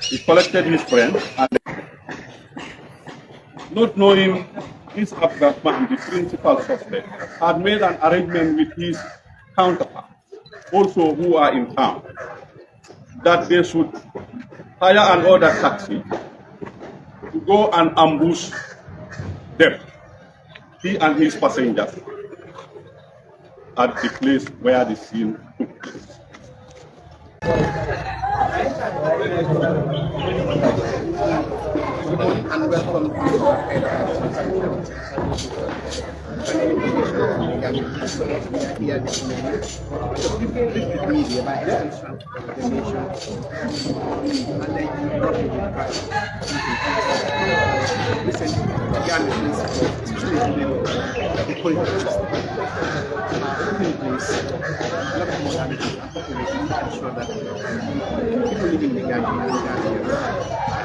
He collected his friends and not knowing this Abdurrahman, the principal suspect, had made an arrangement with his counterparts, also who are in town, that they should hire an order taxi to go and ambush them, he and his passengers, at the place where the scene took place. Good morning and welcome to here this morning to reach the media by extension of the nation and then Robbery recently Ghana police force, especially the police system, are putting in place a lot of modalities and population to ensure that people living in the Ghana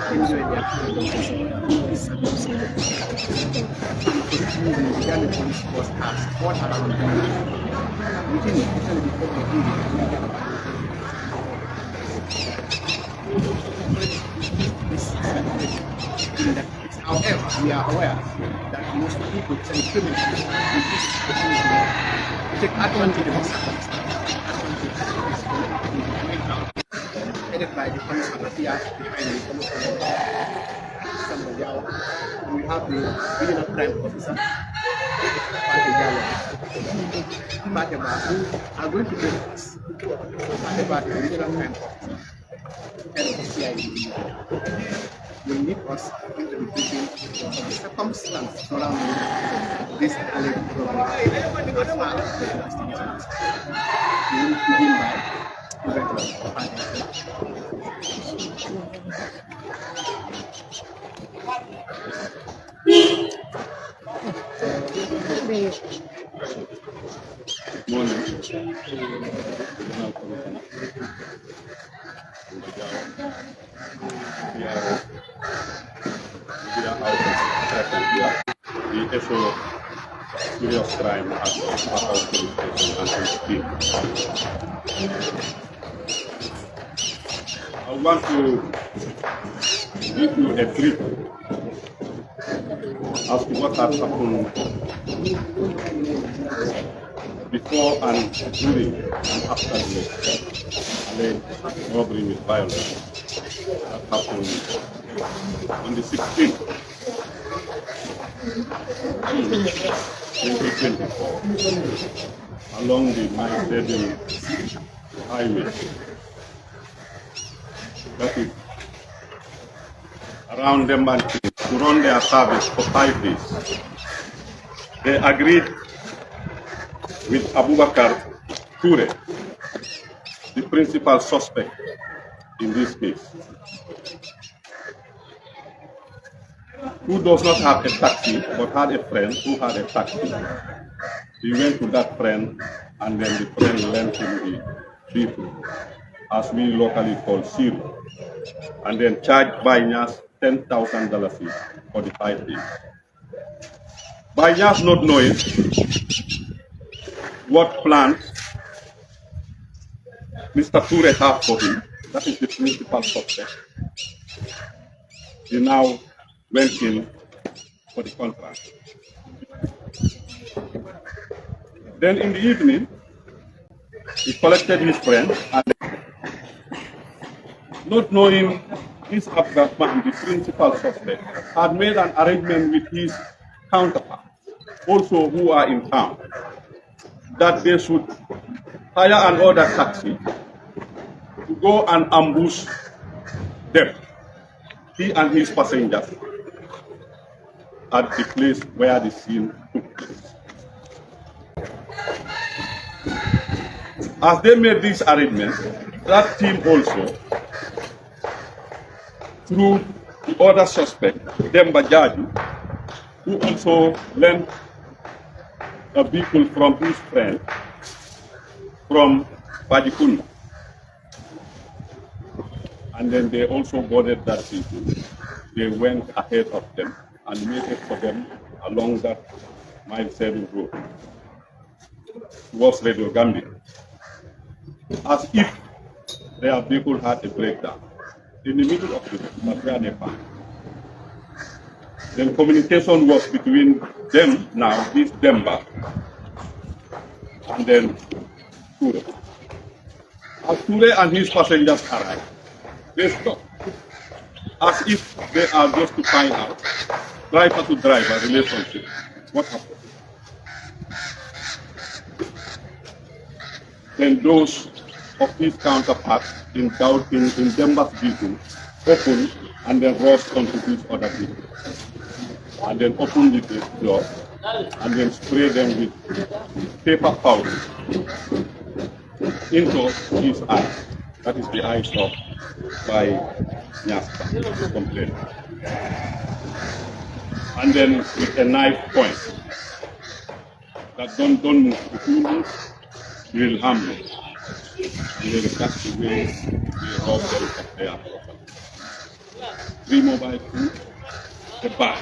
enjoy their peace and security. For this reason, the Ghana police force has all around the country, within especially the public However, we are aware that most people and criminals use this opportunity to take advantage of the circumstance, headed by the commissioner here behind the commissioner. We have the regional crime officer, who are going to bring us about the regional crime officer, head of the CID. Will meet us into the briefing of the circumstances surrounding this alleged robbery as far as the investigations. We will begin by The issue of serious crime at the police station and team. I want to give you a brief as to what has happened before and during and after the alleged robbery with violence that happened on the 16th. 2024 along the Maideni highway, that is around them and to run their service for 5 days. They agreed with Abubakar Ture, the principal suspect in this case, who does not have a taxi but had a friend who had a taxi. He went to that friend and then the friend lent him the vehicle, as we locally call Siri, and then charged Bainas $10,000 for the 5 days. Bainas not knowing what plans Mr. Ture have for him, that is the principal suspect, he now went in for the contract. Then in the evening, he collected his friends and not knowing this Abdurrahman, the principal suspect, had made an arrangement with his counterparts, also who are in town, that they should hire an order taxi to go and ambush them, he and his passengers, at the place where the scene took place. As they made this arrangement, that team also, through the other suspect, Demba Jaju, who also lent a vehicle from his friend from Padikunda. And then they also boarded that vehicle. They went ahead of them and waited for them along that Mile 7 road towards Radio Gambia, as if their vehicle had a breakdown. in the middle of the road, that's where they parked. Then communication was between them now, this Demba, and then Ture. As Ture and his passengers arrived, they stopped, as if they are just to find out, driver to driver relationship, what happened. Then those of his counterparts in Demba's vehicle opened and then rushed onto his other vehicle. And then opened the door and then sprayed them with paper powder into his eye. That is the eye shot by Nyaska complaint. And then with a knife point that don't move. If you move, you will harm them. You will catch the way, you will rob them of their property. 3 mobile phones, a bag,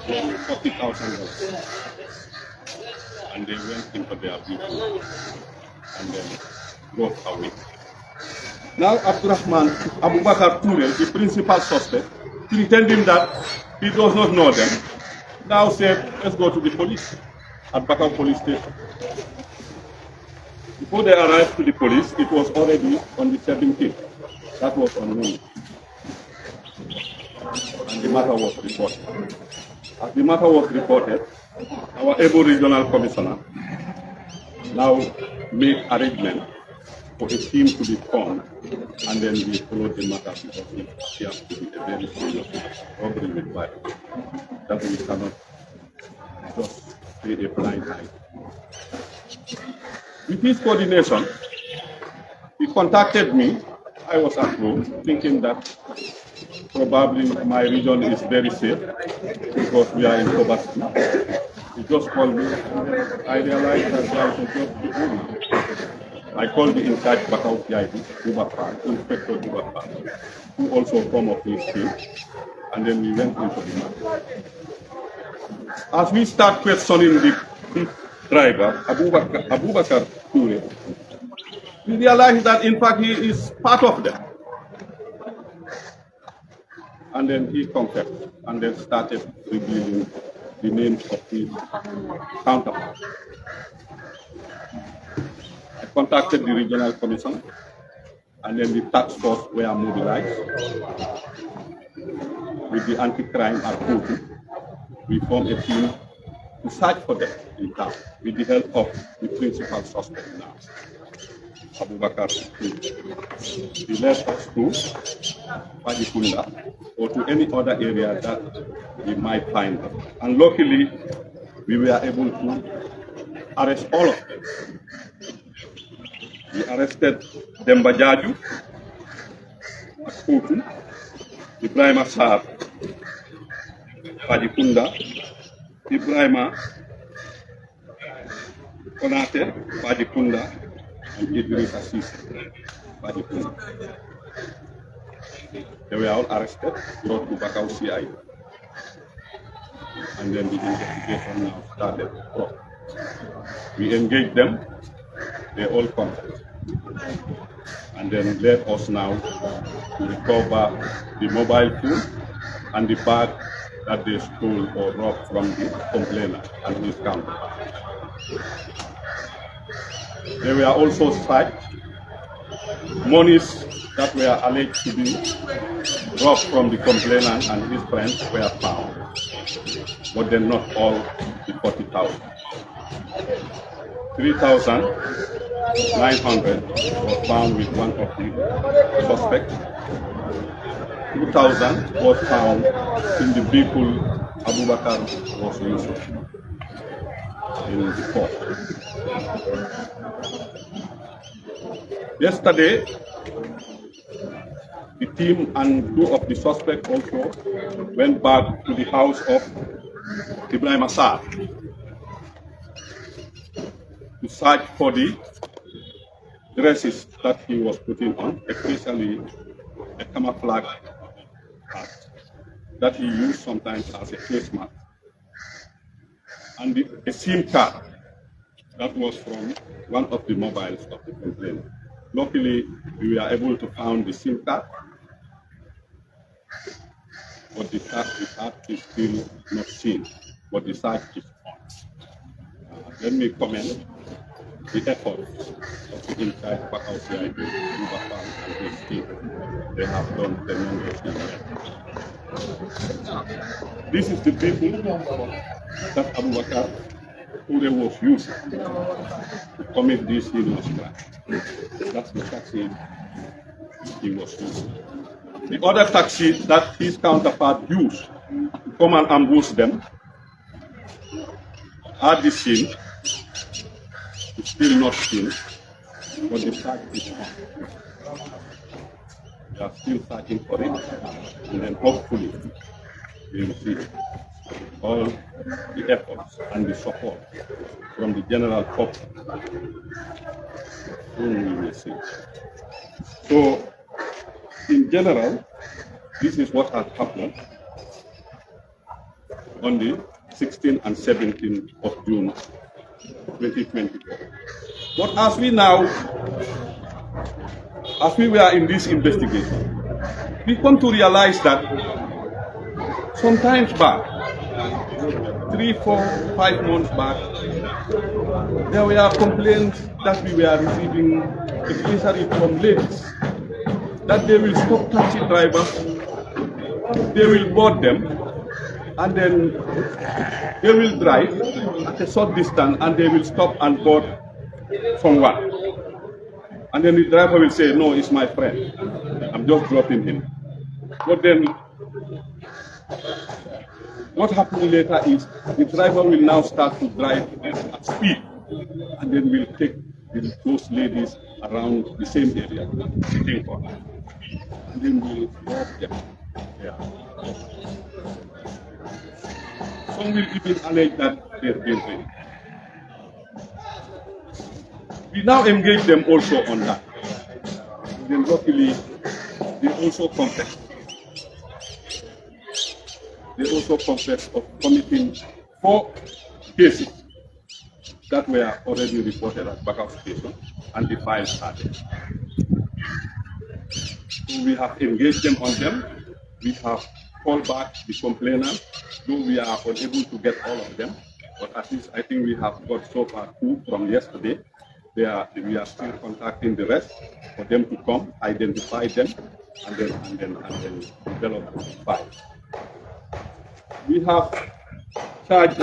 $40,000. And they went into their vehicle and then drove away. Now Abdurrahman Abubakar Ture, the principal suspect, pretending that he does not know them, now said, let's go to the police at Bakau police station. Before they arrived to the police, it was already on the 17th. That was on Monday. And the matter was reported. As the matter was reported, our able regional commissioner now made arrangement for a team to be formed, and then we followed the matter because it appears to be a very serious robbery with violence that we cannot just pay a blind eye. With his coordination, he contacted me. I was at home thinking that probably my region is very safe because we are in poverty. He just called me. I realized that I was just the owner. I called the in-charge Bakau PID, Inspector Bubakar, who also formed of his team, and then we went into the matter. As we start questioning the driver, Abubakar Ture, we realized that in fact he is part of them. And then he confessed and then started revealing the names of his counterparts. I contacted the regional commission, and then the task force were mobilized with the anti-crime at Kotu. We formed a team to search for them in town with the help of the principal suspect now, Abubakar. He led us to Padikunda or to any other area that we might find them. And luckily, we were able to arrest all of them. We arrested Demba Jaju at Kotu, Ibrahima Saab, Padikunda, Ibrahima Konate, Padikunda, and Idris Assis, Padikunda. They were all arrested, brought to Bakau CI, and then the investigation now started. We engaged them, they all confessed, and then led us now to recover the mobile phone and the bag that they stole or robbed from the complainant and his counterpart. They were also searched. Monies that were alleged to be robbed from the complainant and his friends were found, but then not all the 40,000. 3,900 was found with one of the suspects. 2,000 was found in the vehicle Abubakar was using in the court. Yesterday, the team and 2 of the suspects also went back to the house of Ibrahim Assad to search for the dresses that he was putting on, especially a camouflage hat that he used sometimes as a face mask, and a SIM card that was from one of the mobiles of the complainant. Luckily, we were able to find the SIM card, but the card is still not seen, but the search is on. Let me comment the efforts of the inside Bakau CID, Ubafam, and his team. They have done tremendously well. This is the people that Abu Bakar Ture was using to commit this heinous crime. That's the taxi he was using. The other taxi that his counterpart used to come and ambush them at the scene is still not seen, but the fact is on. We are still searching for it, and then hopefully we will see all the efforts and the support from the general public. Soon we will see. So, in general, this is what has happened on the 16th and 17th of June 2024. But as we were in this investigation, we come to realize that sometimes back, 3, 4, 5 months back, there were complaints that we were receiving, especially from ladies, that they will stop taxi drivers, they will board them, and then they will drive at a short distance and they will stop and board someone. And then the driver will say, no, it's my friend. I'm just dropping him. But then what happens later is the driver will now start to drive at speed and then will take those ladies around the same area, sitting for them. And then we'll rob them. Yeah. Some will even allege that they've been raped. We now engage them also on that. And then luckily, they also confess. They also confess of committing 4 cases that were already reported at Bakau Station, and the files are there. So we have engaged them on them. We have called back the complainants, though we are unable to get all of them. But at least I think we have got so far 2 from yesterday. We are still contacting the rest for them to come, identify them, and then develop the files. We have charged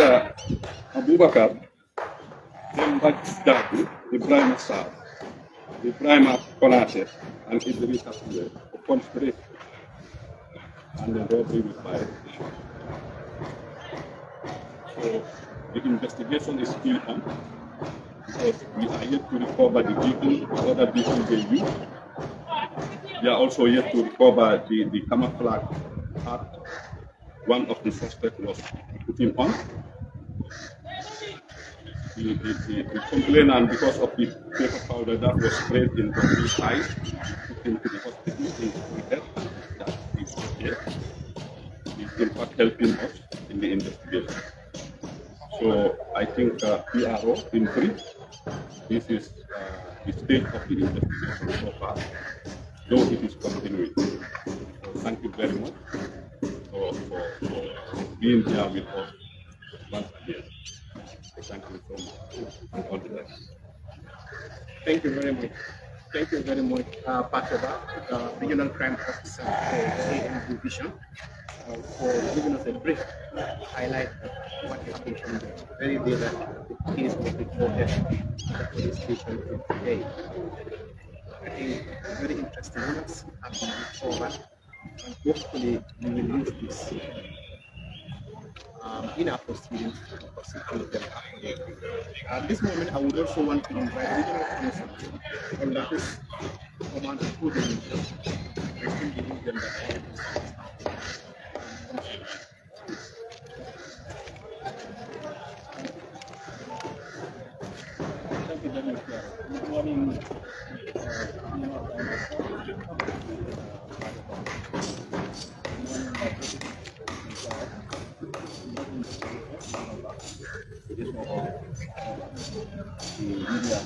Abu Bakar, then Bajdabu, Ibrahim Assad, Ibrahim Konate, and Idris Asule for conspiracy and the robbery with fire. So the investigation is still on, because we are yet to recover the vehicle, the other vehicle they use. We are also yet to recover the camouflage hat one of the suspects was putting on. The complainant, because of the paper powder that was sprayed into his eyes, took him to the hospital in head. That is okay. He's in fact helping us in the investigation. So I think PRO in brief, this is the state of the investigation so far, though it is continuing. So thank you very much for being here with us once again. Thank you so much. And all the best. Thank you very much. Thank you very much, Patraba, Regional Crime Officer for AM Division, for giving us a brief highlight of what happened from the very day that the case was reported at the police station today. I think very interesting ones have been recovered, and hopefully we will use this in our proceedings to prosecute them. At this moment, I would also want to invite Regional Counsel on that is Commander Kudin. I think believe them that all this Thank you very much. Good morning. The media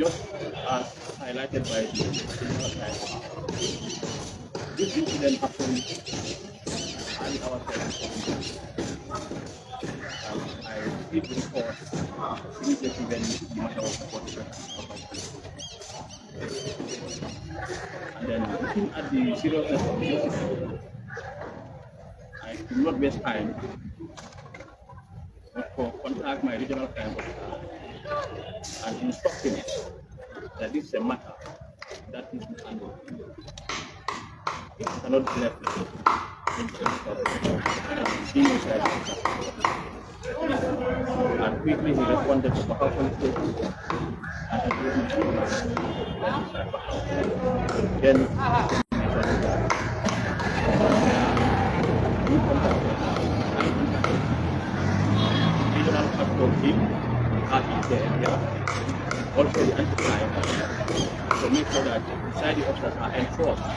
Just as highlighted by the General Times, this incident happened early hours of I received the report immediately when the matter was reported. And then looking at the seriousness of the incident, I could not waste time but to contact my regional crime officer and instruct him that this is a matter that is handled. It cannot be left in the and quickly he responded to the police station and then we contacted regional patrol team at the area, also the anti-crime, to make sure that the society officers are enforced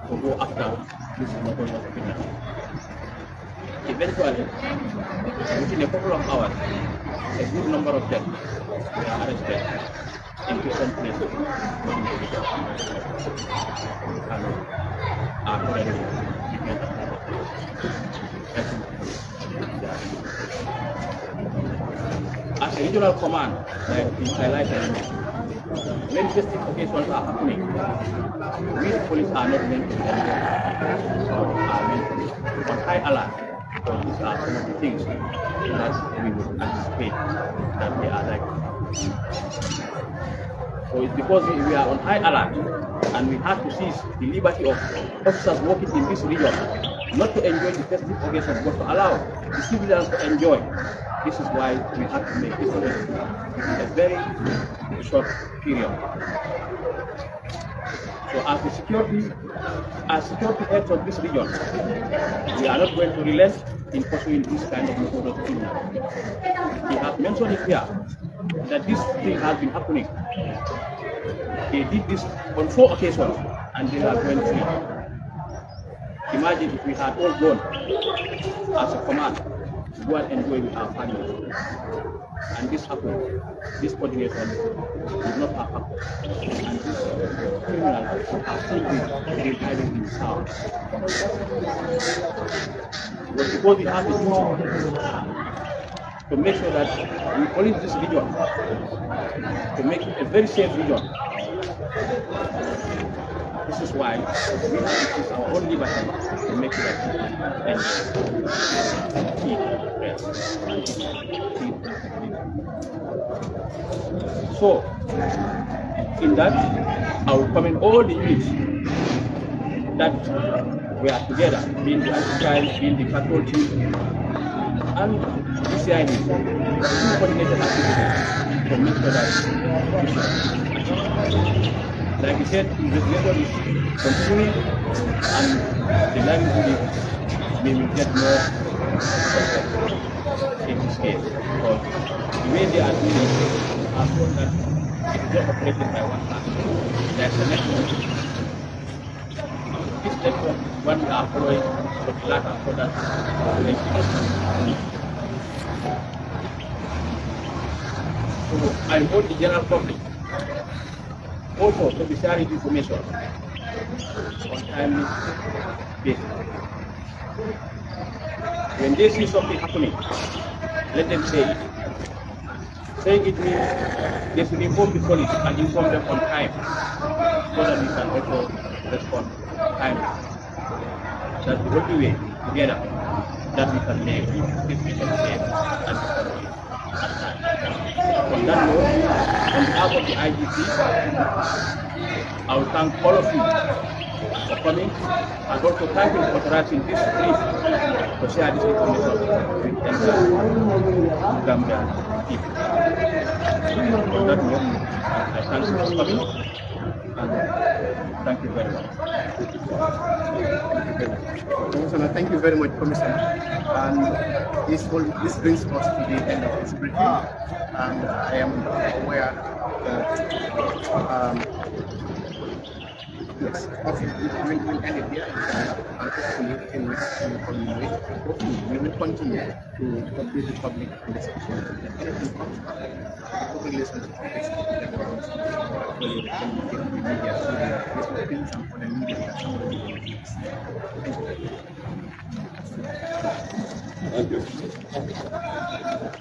to go after this notorious criminal. Eventually, within a couple of hours, a good number of them were arrested in different places and are currently being as a regional command, like we highlighted, when festive occasions are happening, we the police are not meant to be are meant to be on high alert. Because these are some of the things that we would anticipate that they are like. So it's because we are on high alert and we have to seize the liberty of officers working in this region, not to enjoy the festive occasions, but to allow the civilians to enjoy. This is why we have to make this arrest in a very short period. So as security heads of this region, we are not going to relent in pursuing this kind of notorious criminal. We have mentioned it here that this thing has been happening. They did this on 4 occasions and they are going free. Imagine if we had all gone as a command to go and enjoy with our families. And this happened. This coordination did not have happened. And this criminal have still been hiding in his house. But because we have the duty to make sure that we police this region, to make it a very safe region. This is why we have to use our own liberty to make sure that so, in that, I will commend all the units that we are together, being the anti-crime, being the patrol team, and the CID, coordinated activities to make sure that like you said, investigation is continuing and the likelihood we will get more in this case. Because the way they are doing it are shown that it is not operated by one person. There's a network. This network is one we are following for the latter so that so I hold the general public also to be sharing information on timely basis. When they see something happening, let them say it. Saying it means they should inform the police and inform them on time so that we can also respond timely. That's the only way together that we can make this mission safe and secure. On that note, on behalf of the IGC, I will thank all of you for coming and also thank you for authorizing this brief to share this information with the Gambian people. On that note, I thank you for coming and thank you very much. Commissioner, thank you very much, Commissioner. And this brings us to the end of this briefing. And I am aware that Yes, we'll end it here, and hopefully in the coming week, hopefully we will continue to update the public on this issue. And anything comes up, public relations office, that was actually the communication with media through the Facebook page and other media that somebody will use. Thank you. Thank you.